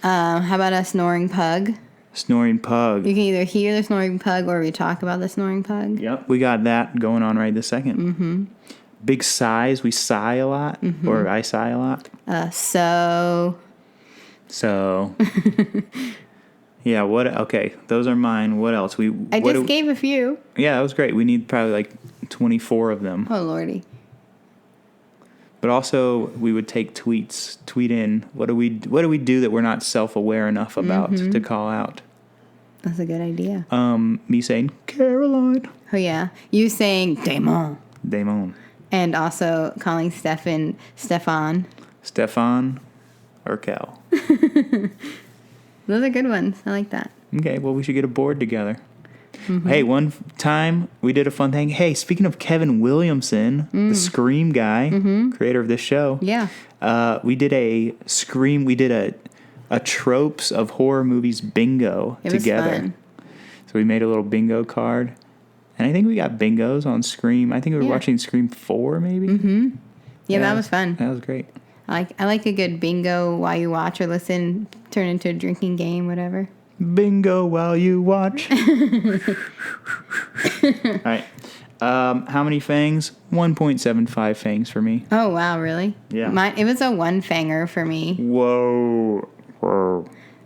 about a snoring pug? Snoring pug. You can either hear the snoring pug or we talk about the snoring pug. Yep, we got that going on right this second. Mm-hmm. Big sighs. We sigh a lot, or I sigh a lot. So. Yeah, okay, those are mine. What else? I just gave a few. Yeah, that was great. We need probably like 24 of them. Oh, Lordy. But also, we would take tweets. Tweet in. What do we do that we're not self-aware enough about to call out? That's a good idea. Me saying, Caroline. Oh, yeah. You saying, Damon. And also calling Stefan. Stefan or Cal. Those are good ones. I like that. Okay, well, we should get a board together. Mm-hmm. Hey, one time we did a fun thing. Hey, speaking of Kevin Williamson, the Scream guy, creator of this show. Yeah. We did a tropes of horror movies bingo together. Was fun. So we made a little bingo card, And I think we got bingos on Scream. I think we were watching Scream 4, maybe. Mm-hmm. Yeah, that was fun. That was great. I like a good bingo while you watch or listen, turn into a drinking game, whatever. Bingo while you watch. All right. How many fangs? 1.75 fangs for me. Oh, wow, really? Yeah. It was a one fanger for me. Whoa.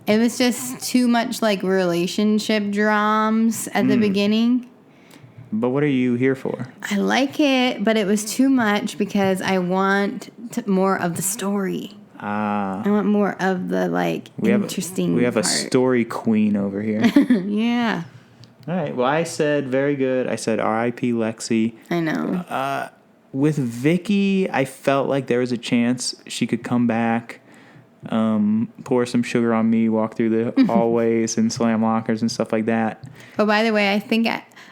It was just too much like relationship dramas at the beginning. But what are you here for? I like it, but it was too much because I want more of the story. I want more of the interesting We have part. a story queen over here. Yeah. All right. Well, I said very good. I said R.I.P. Lexi. I know. With Vicky, I felt like there was a chance she could come back, pour some sugar on me, walk through the hallways and slam lockers and stuff like that. Oh, by the way, I think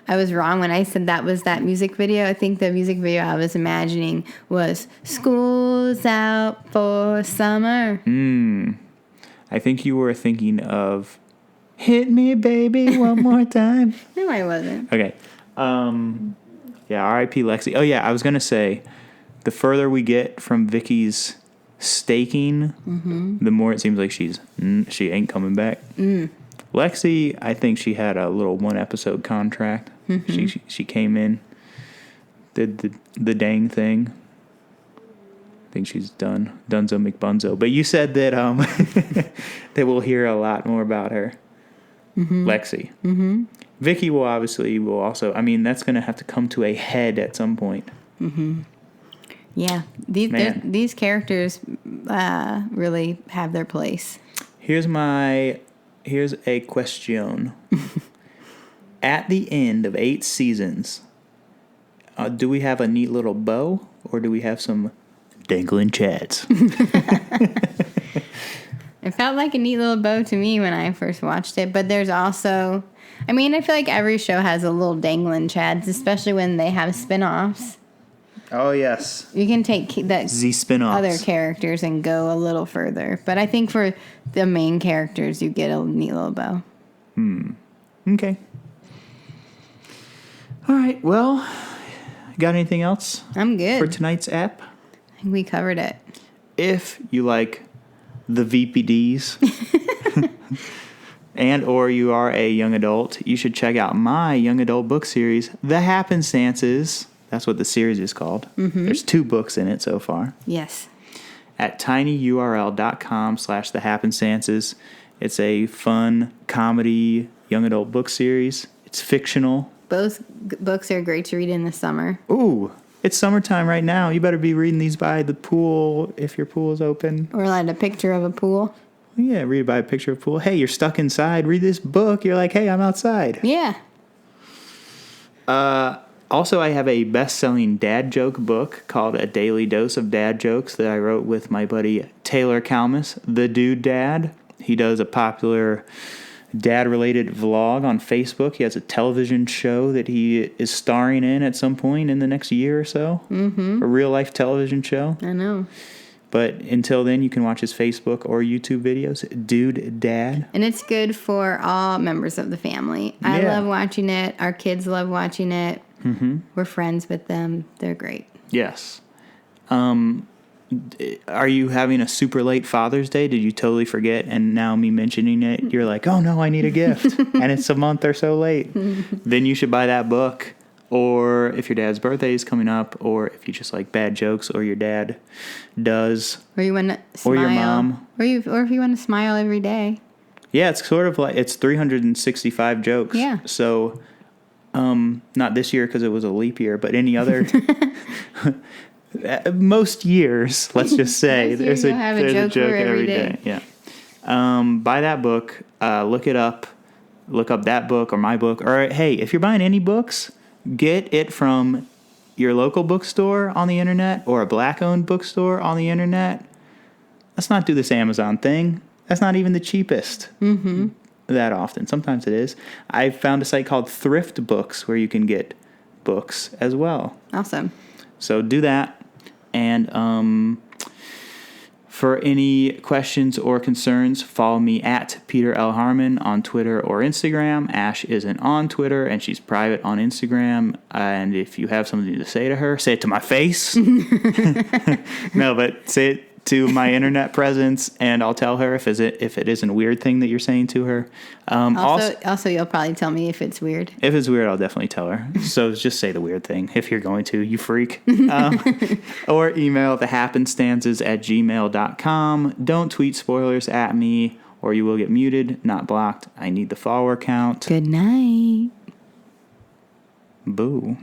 I was wrong when I said that was that music video. I think the music video I was imagining was School's Out for Summer. I think you were thinking of Hit Me Baby One More Time. No, I wasn't. Okay. Yeah, R.I.P. Lexi. Oh, yeah, I was going to say, the further we get from Vicky's staking, the more it seems like she ain't coming back. Lexi, I think she had a little one-episode contract. She came in, did the dang thing. I think she's done. Dunzo McBunzo. But you said that that we'll hear a lot more about her. Lexi. Vicky will also. I mean, that's going to have to come to a head at some point. Yeah, these characters really have their place. Here's a question. At the end of 8 seasons, do we have a neat little bow, or do we have some dangling chads? It felt like a neat little bow to me when I first watched it, but there's also, I feel like every show has a little dangling chads, especially when they have spin-offs. Oh, yes. You can take Z spin-offs. other characters and go a little further. But I think for the main characters, you get a neat little bow. Okay. All right. Well, got anything else? I'm good. For tonight's app? I think we covered it. If you like the VPDs and or you are a young adult, you should check out my young adult book series, The Happenstances. That's what the series is called. There's 2 books in it so far. Yes. At tinyurl.com/thehappenstances. It's a fun comedy young adult book series. It's fictional. Both books are great to read in the summer. Ooh, it's summertime right now. You better be reading these by the pool if your pool is open. Or like a picture of a pool. Yeah, read it by a picture of a pool. Hey, you're stuck inside. Read this book. You're like, hey, I'm outside. Yeah. Also, I have a best-selling dad joke book called A Daily Dose of Dad Jokes that I wrote with my buddy Taylor Kalmus, the Dude Dad. He does a popular dad-related vlog on Facebook. He has a television show that he is starring in at some point in the next year or so. A real-life television show. I know. But until then, you can watch his Facebook or YouTube videos, Dude Dad. And it's good for all members of the family. I love watching it. Our kids love watching it. We're friends with them. They're great. Yes. Are you having a super late Father's Day? Did you totally forget? And now me mentioning it, you're like, oh no, I need a gift. And it's a month or so late. Then you should buy that book. Or if your dad's birthday is coming up, or if you just like bad jokes, or your dad does. Or you want to smile. Or your mom. Or if you want to smile every day. Yeah, it's sort of like, it's 365 jokes. Yeah. So, not this year because it was a leap year, but any other... most years, let's just say, there's a joke every day. Yeah. Buy that book. Look it up. Look up that book or my book. Or, hey, if you're buying any books, get it from your local bookstore on the internet or a black-owned bookstore on the internet. Let's not do this Amazon thing. That's not even the cheapest that often. Sometimes it is. I found a site called Thrift Books where you can get books as well. Awesome. So do that. And For any questions or concerns, follow me at Peter L. Harmon on Twitter or Instagram. Ash isn't on Twitter, and she's private on Instagram. And if you have something to say to her, say it to my face. No, but say it to my internet presence, and I'll tell her if it isn't a weird thing that you're saying to her. Also, you'll probably tell me if it's weird. If it's weird, I'll definitely tell her. So just say the weird thing if you're going to, you freak. Or email thehappenstances@gmail.com. Don't tweet spoilers at me, or you will get muted, not blocked. I need the follower count. Good night. Boo.